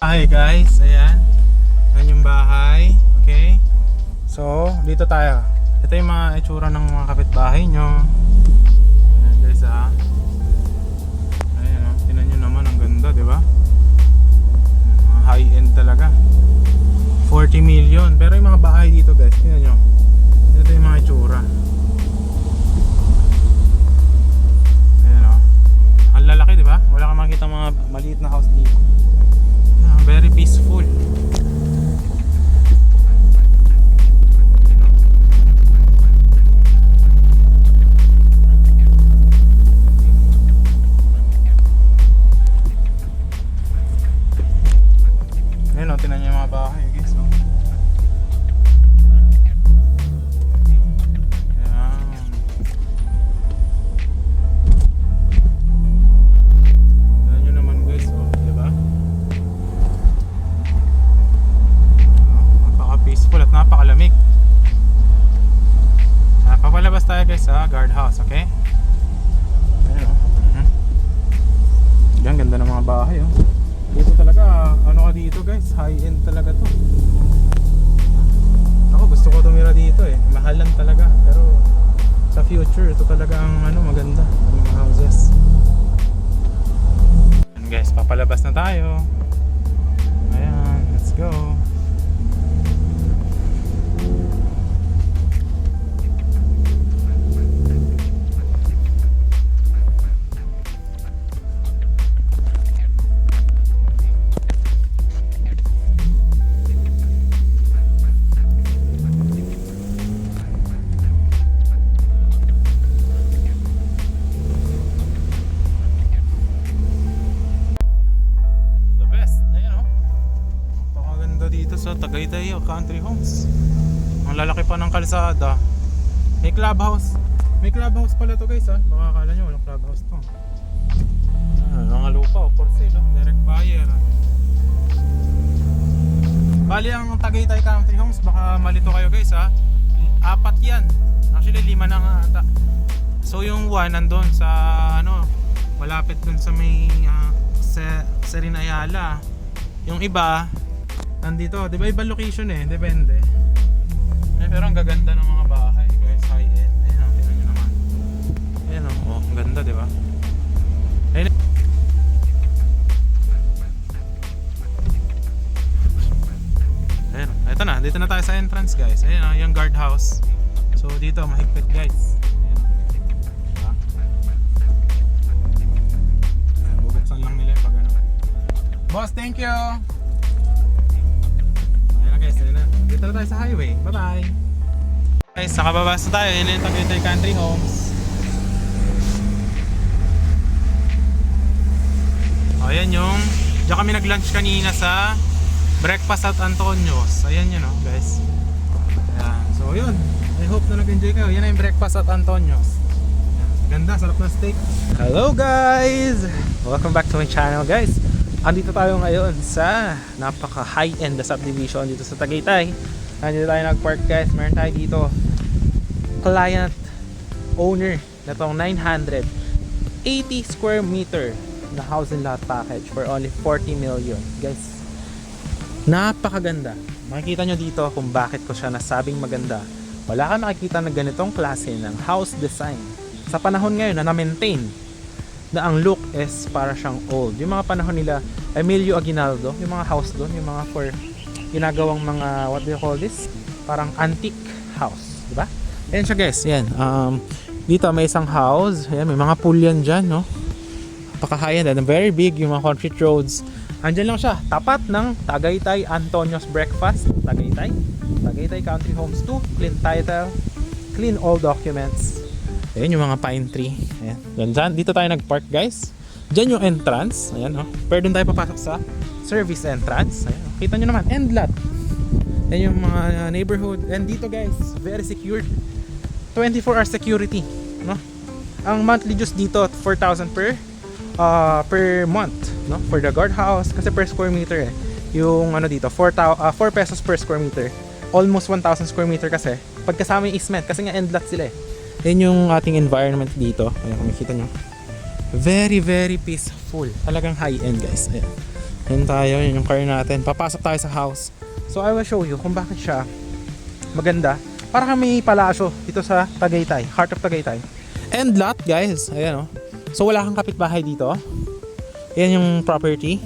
Hi guys, ayan. Ayan yung bahay. Okay. So, dito tayo. Ito yung mga itsura ng mga kapitbahay nyo. Ayan guys Ayan o, tinan nyo naman, ang ganda, di ba? High end talaga. 40 million. Pero yung mga bahay dito guys, tinan nyo. Ito yung mga itsura. Ayan o. Ang lalaki, di ba? Wala kang makikita mga maliit na house dito. Very peaceful. Ayun o, tinan niyo yung mga bahay guys. Ayan. Tinan nyo naman guys, diba? Napaka-peaceful at napakalamig. Papalabas tayo guys sa guardhouse, okay? Ayun o. Yan, ganda ng mga bahay oh. Dito talaga, ano ka dito guys, high end talaga to. Ako gusto ko tumira dito eh, mahal lang talaga. Pero sa future, ito talaga ang maganda, ang mga houses. And guys, papalabas na tayo. Ayan, let's go. Dito sa Tagaytay Country Homes. Ang lalaki pa ng kalsada. May clubhouse. May clubhouse pala to guys Baka akala nyo walang clubhouse to. Mga lupa o for sale direct buyer. Bali ang Tagaytay Country Homes, baka malito kayo guys 4 yan. Actually 5 na nga ata. So yung 1 nandun sa malapit dun sa may Serin Ayala. Yung iba nandito, di ba ibang location depende. Pero ang gaganda ng mga bahay guys, high end. Ayun tingnan nyo naman. Ayun ang ganda, di ba? Ayun. Ayun, ito na, dito na tayo sa entrance guys. Ayun yung guardhouse. So dito mahigpit guys. Ayun. Diba? Bubuksan lang nila pag Boss, thank you! Dito na tayo sa highway. Bye bye. Guys, nakababas na tayo. Yun yung Tagaytay Country Homes. Ayan yung diyan kami nag-lunch kanina sa Breakfast at Antonio's. Ayan yun guys. Ayan. So yun, I hope na nag-enjoy kayo. Yan na yung Breakfast at Antonio's. Ganda, sarap na steak. Hello guys, welcome back to my channel guys. Andito tayo ngayon sa napaka high-end na subdivision dito sa Tagaytay. Andito tayo nag-park guys. Meron tayo dito client owner na tong 980 square meter na house and lot package for only 40 million guys. Napakaganda. Makikita nyo dito kung bakit ko siya nasabing maganda. Wala ka makikita na ganitong klase ng house design sa panahon ngayon na na-maintain na ang look is para siyang old. Yung mga panahon nila Emilio Aguinaldo, yung mga house doon, yung mga for ginagawang mga what do you call this? Parang antique house, di ba? Ayan siya guys, yan. Dito may isang house, ayan, may mga pool yan dyan, no? Napaka-high-end, and very big, yung mga concrete roads. Andyan lang siya, tapat ng Tagaytay Antonio's Breakfast, Tagaytay Country Homes 2, clean title, clean all documents. Ayan yung mga pine tree. Ayan. Dyan, dito tayo nag-park guys. Dyan yung entrance. Ayan pero doon tayo papasok sa service entrance. Ayan kita nyo naman, end lot. Ayan yung mga neighborhood. And dito guys, very secured. 24-hour security, no? Ang monthly dues dito 4,000 per month, no? For the guardhouse kasi per square meter Yung dito 4 pesos per square meter. Almost 1,000 square meter kasi pagkasama yung easement kasi nga end lot sila Yan yung ating environment dito. Ayan, kung makikita nyo. Very, very peaceful. Talagang high-end guys. Ayan. Yun tayo, yun yung car natin. Papasok tayo sa house. So I will show you kung bakit siya maganda. Para kami palasyo dito sa Tagaytay, heart of Tagaytay. And lot guys, ayan o. So wala kang kapitbahay dito. Ayan yung property.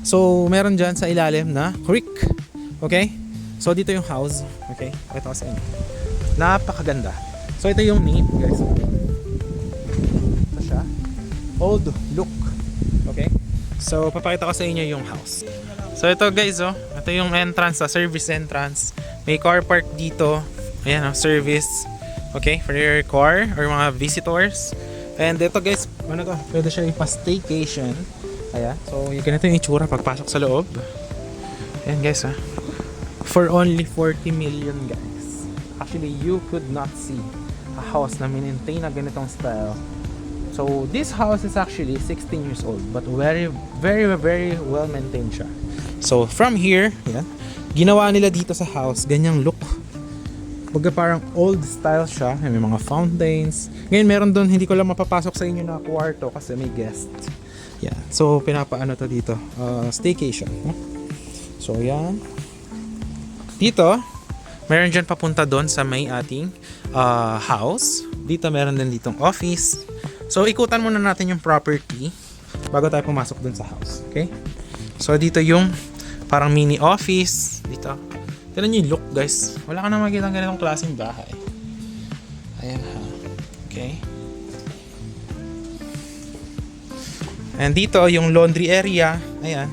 So meron dyan sa ilalim na creek. Okay? So dito yung house. Okay? Ito sa inyo. Napakaganda. So ito yung name guys. Ito siya. Old look. Okay? So papakita ko sa inyo yung house. So ito guys oh. Ito yung entrance, service entrance. May car park dito. Ayan oh, service. Okay? For your car or mga visitors. And ito guys, ano to? Pwede siya ipa-staycation. Ayan. So yung ganito yung itsura pagpasok sa loob. Ayan guys ah. For only 40 million guys. Actually, you could not see a house na maintain na ganitong style. So, this house is actually 16 years old, but very, very, very well maintained siya. So, from here, yan, ginawa nila dito sa house, ganyang look. Baga parang old style siya. May mga fountains. Ngayon, meron doon, hindi ko lang mapapasok sa inyo na kwarto kasi may guest. Yan. So, pinapaano to dito? Staycation. So, yan. Dito, meron dyan papunta doon sa may ating house. Dito meron din ditong office. So ikutan muna natin yung property bago tayo pumasok doon sa house. Okay? So dito yung parang mini office. Dito. Tignan nyo yung look guys. Wala ka na makikita ng ganitong klaseng bahay. Ayan ha. Okay? And dito yung laundry area. Ayan.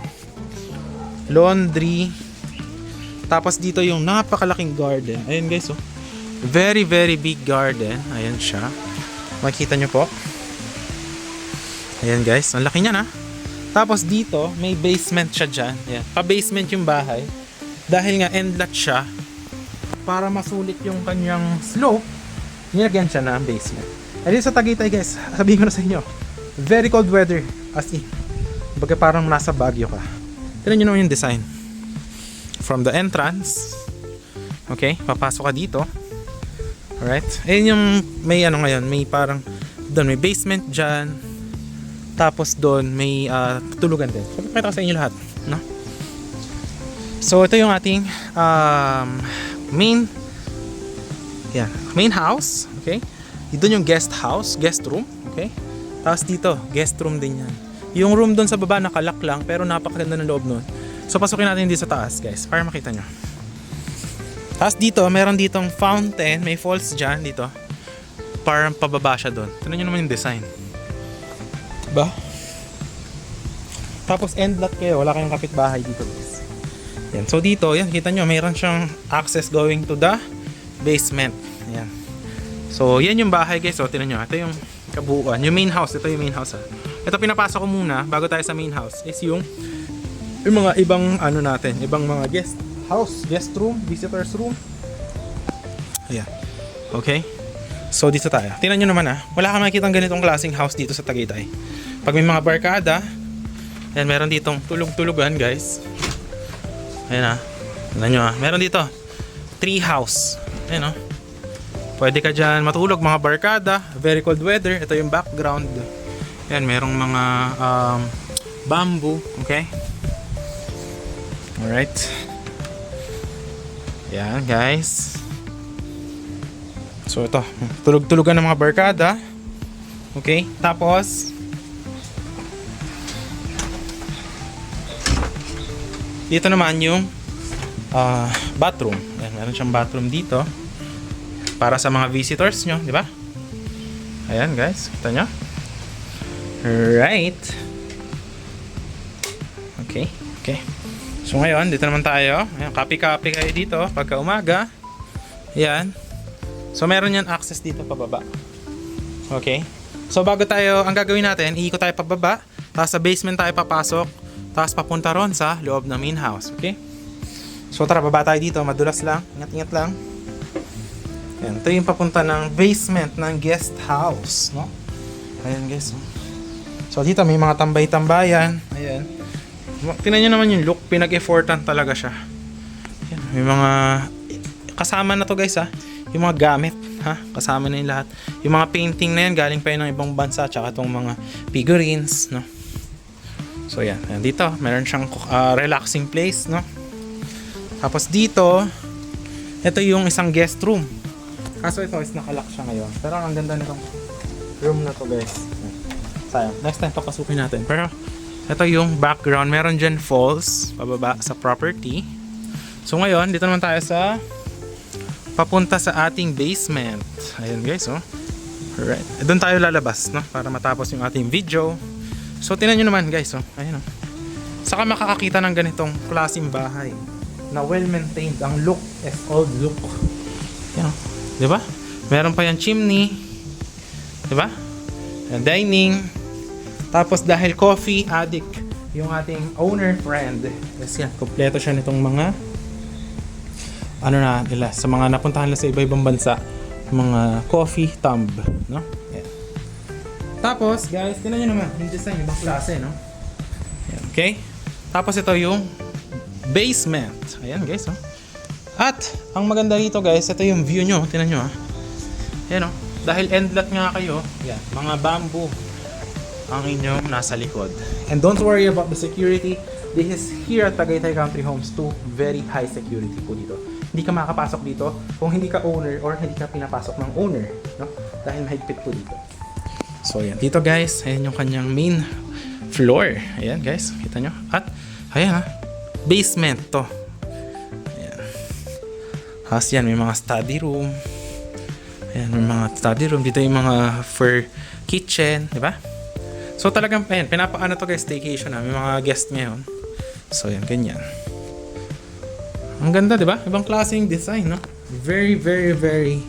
Laundry. Tapos dito yung napakalaking garden. Ayan guys oh. Very very big garden. Ayan siya. Makikita nyo po. Ayan guys. Ang laki niya na. Tapos dito may basement siya dyan. Ayan. Pa-basement yung bahay. Dahil nga end lot siya. Para masulit yung kanyang slope. Nilagyan siya na ang basement. And dito sa Tagaytay guys. Sabihin ko na sa inyo. Very cold weather. As in. Baga parang nasa Baguio ka. Tignan nyo naman yung design. From the entrance, okay, papasok ka dito. Alright, ayun yung may ano ngayon, may parang doon may basement dyan. Tapos doon may tulugan din. So pakita ko sa inyo lahat, no? So ito yung ating main house, okay? Doon yung guest house, guest room, okay? Tapos dito, guest room din yan. Yung room doon sa baba nakalock lang pero napakaganda ng loob noon. So pasukin natin dito sa taas guys para makita nyo. Tapos dito meron ditong fountain. May falls dyan dito. Parang pababa siya doon. Tignan nyo naman yung design. Diba? Tapos end lot kayo. Wala kayong kapitbahay dito guys. Yan. So dito yan, kita nyo mayroon siyang access going to the basement. Yan. So yan yung bahay guys. So tignan nyo. Ito yung kabuuan. Yung main house. Ito yung main house ha. Ito pinapasok ko muna bago tayo sa main house. Is yung mga ibang ano natin, ibang mga guest house, guest room, visitors room. Ayan. Okay? So dito tayo. Tingnan nyo naman wala kang makikita ng ganitong klaseng house dito sa Tagaytay. Pag may mga barkada, ayan, meron ditong tulog-tulugan guys. Ayan tingnan nyo meron dito tree house. Ayan pwede ka dyan matulog, mga barkada, very cold weather. Ito yung background. Ayan, merong mga bamboo. Okay? Alright. Yan guys. So ito, tulog-tulugan ng mga barkada. Okay, tapos dito naman yung bathroom. Ayan, meron siyang bathroom dito para sa mga visitors nyo, di ba? Ayan guys, kita nyo. Right. Okay, okay. So ngayon, dito naman tayo. Ayan, copy-copy kayo dito pagka umaga. Ayan. So meron yan access dito pababa. Okay. So bago tayo, ang gagawin natin, iikot tayo pababa. Tapos sa basement tayo papasok. Tapos papunta ron sa loob ng main house. Okay. So tara, baba tayo dito. Madulas lang. Ingat-ingat lang. Ayan. Ito yung papunta ng basement ng guest house. No? Ayan guys. So dito may mga tambay-tambayan. Ayan. Tingnan nyo naman yung look, pinag-effortan talaga siya. Yan, may mga kasama na to guys yung mga gamit kasama na yung lahat. Yung mga painting na yan galing pa yun ng ibang bansa, tsaka itong mga figurines, no? So yan, ayan, dito meron siyang relaxing place, no? Tapos dito, ito yung isang guest room. Kaso ito is nakalock siya ngayon. Pero ang ganda nitong room na to, guys. Sayang, next time papasukin natin. Pero ito yung background, meron dyan falls pababa sa property. So ngayon, dito naman tayo sa papunta sa ating basement. Ayan guys, oh. Alright, doon tayo lalabas, no? Para matapos yung ating video. So tingnan nyo naman guys, oh. Ayan, oh. Saka makakakita ng ganitong klaseng bahay na well maintained. Ang look is old look. Ayan, oh. Diba? Meron pa yung chimney. Diba? Yung dining. Tapos dahil coffee addict yung ating owner friend, yes, yan, kompleto siya nitong mga ano na nila, sa mga napuntahan nila sa iba-ibang bansa, mga coffee tub, no? Ayan. Tapos guys, tingnan nyo naman yung design, ibang klase, no? Ayan, okay? Tapos ito yung basement. Ayan guys, oh. At ang maganda rito guys, ito yung view nyo, tingnan nyo, ah. Ayan, oh. Dahil end lot nga kayo, yan, mga bamboo ang inyong nasa likod. And don't worry about the security. This is here at Tagaytay Country Homes 2, very high security po dito. Hindi ka makakapasok dito kung hindi ka owner or hindi ka pinapasok ng owner, no? Dahil mahigpit po dito. So ayan, dito guys, ayan yung kanyang main floor. Ayan guys, kita nyo. At ayan ha, basement to. Ayan. Tapos yan, may mga study room. Ayan, may mga study room. Dito yung mga for kitchen, di ba? So talagang ayan, pinapaano to guys, staycation ha. May mga guest ngayon. So ayan, ganyan. Ang ganda, di ba? Ibang klaseng design, no? Very, very, very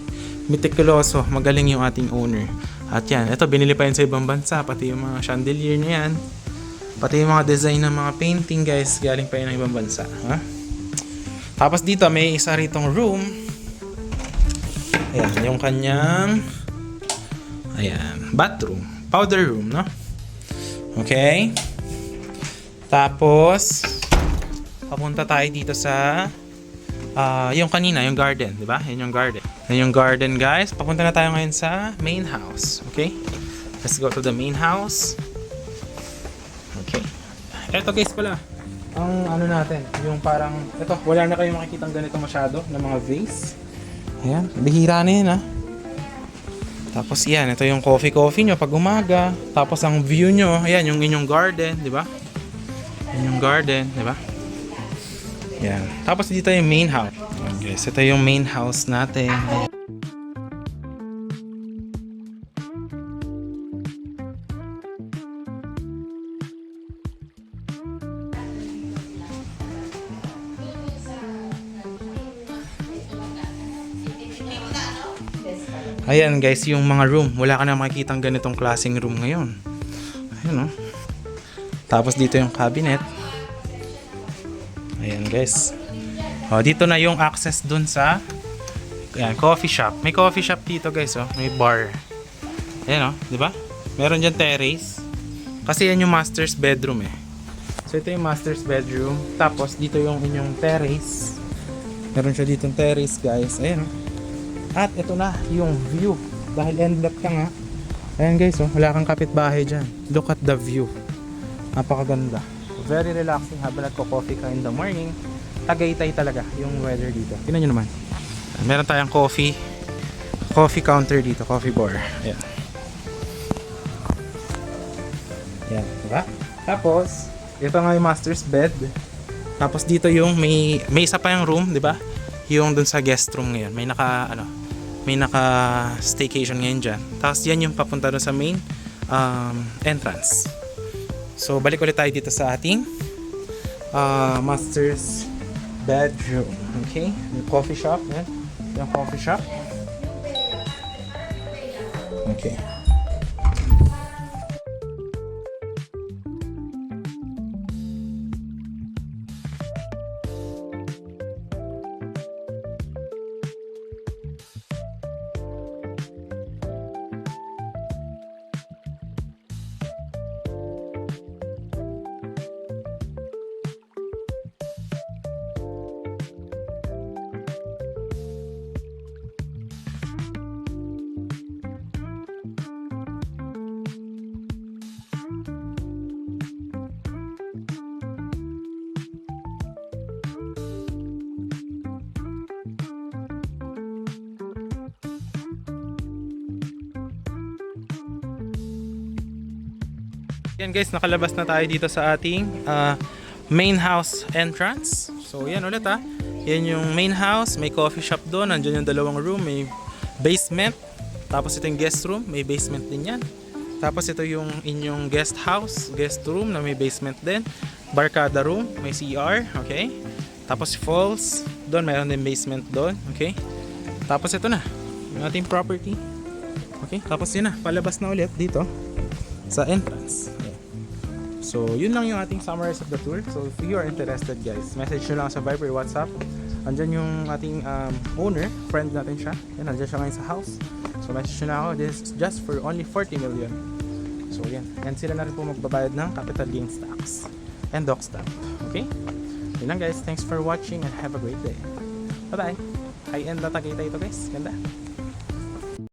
meticuloso. Magaling yung ating owner. At yan, ito, binili pa yun sa ibang bansa. Pati yung mga chandelier na yan. Pati yung mga design ng mga painting, guys. Galing pa yun ng ibang bansa. Ha? Tapos dito, may isa ritong room. Ayan, yung kanyang ayan, bathroom. Powder room, no? Okay. Tapos papunta tayo dito sa yung kanina, yung garden, di ba? Yan yung garden. Yan yung garden, guys. Papunta na tayo ngayon sa main house. Okay? Let's go to the main house. Okay. Eto guys pala, ang ano natin, yung parang, eto, wala na kayong makikitang ganito masyado na mga vase. Ayan, bihira na yan ha. Tapos yan, ito yung coffee nyo pag umaga. Tapos ang view nyo, ayan, yung inyong garden, di ba? Yan yung garden, di ba? Yan. Tapos dito yung main house. Guys, ito yung main house natin. Ayan guys, yung mga room. Wala ka na makikitang ganitong klaseng room ngayon. Ayan, oh. Tapos dito yung cabinet. Ayan guys. O, dito na yung access dun sa ayan, coffee shop. May coffee shop dito guys, oh. May bar. Ayan, oh, di ba? Meron dyan terrace. Kasi yan yung master's bedroom eh. So ito yung master's bedroom. Tapos dito yung inyong terrace. Meron siya ditong terrace guys. Ayan, oh. At ito na yung view. Dahil end lot ka nga. Ayan guys, oh. Wala kang kapitbahay dyan. Look at the view. Napakaganda. Very relaxing habang nagko-coffee ka in the morning. Tagaytay talaga yung weather dito. Tingnan nyo naman. Meron tayong coffee counter dito, coffee bar. Ayan. Ayan, diba? Tapos, ito nga yung master's bed. Tapos dito yung may isa pa yung room, diba? Yung dun sa guest room ngayon. May naka staycation ngayon dyan. Tapos yan yung papunta dun sa main entrance. So, balik ulit tayo dito sa ating master's bedroom. Okay? Yung coffee shop. Yan. Yung coffee shop. Okay. Yan guys, nakalabas na tayo dito sa ating main house entrance. So yan ulit Yan yung main house, may coffee shop doon, nandiyan yung dalawang room, may basement. Tapos ito yung guest room, may basement din yan. Tapos ito yung inyong guest house, guest room na may basement din. Barkada room, may CR, okay? Tapos falls, doon mayroon din basement doon, okay? Tapos ito na, yung ating property. Okay, tapos yun na, palabas na ulit dito sa entrance. So, yun lang yung ating summary of the tour. So, if you are interested guys, message nyo lang sa Viber, WhatsApp. Andyan yung ating owner, friend natin siya. Yan, andyan siya ngayon sa house. So, message nyo na ako. This is just for only 40 million. So, yan. And sila na rin po magbabayad ng capital gains tax and doc stamp. Okay? Yun lang guys. Thanks for watching and have a great day. Bye-bye. High-end na Tagaytay ito guys. Ganda.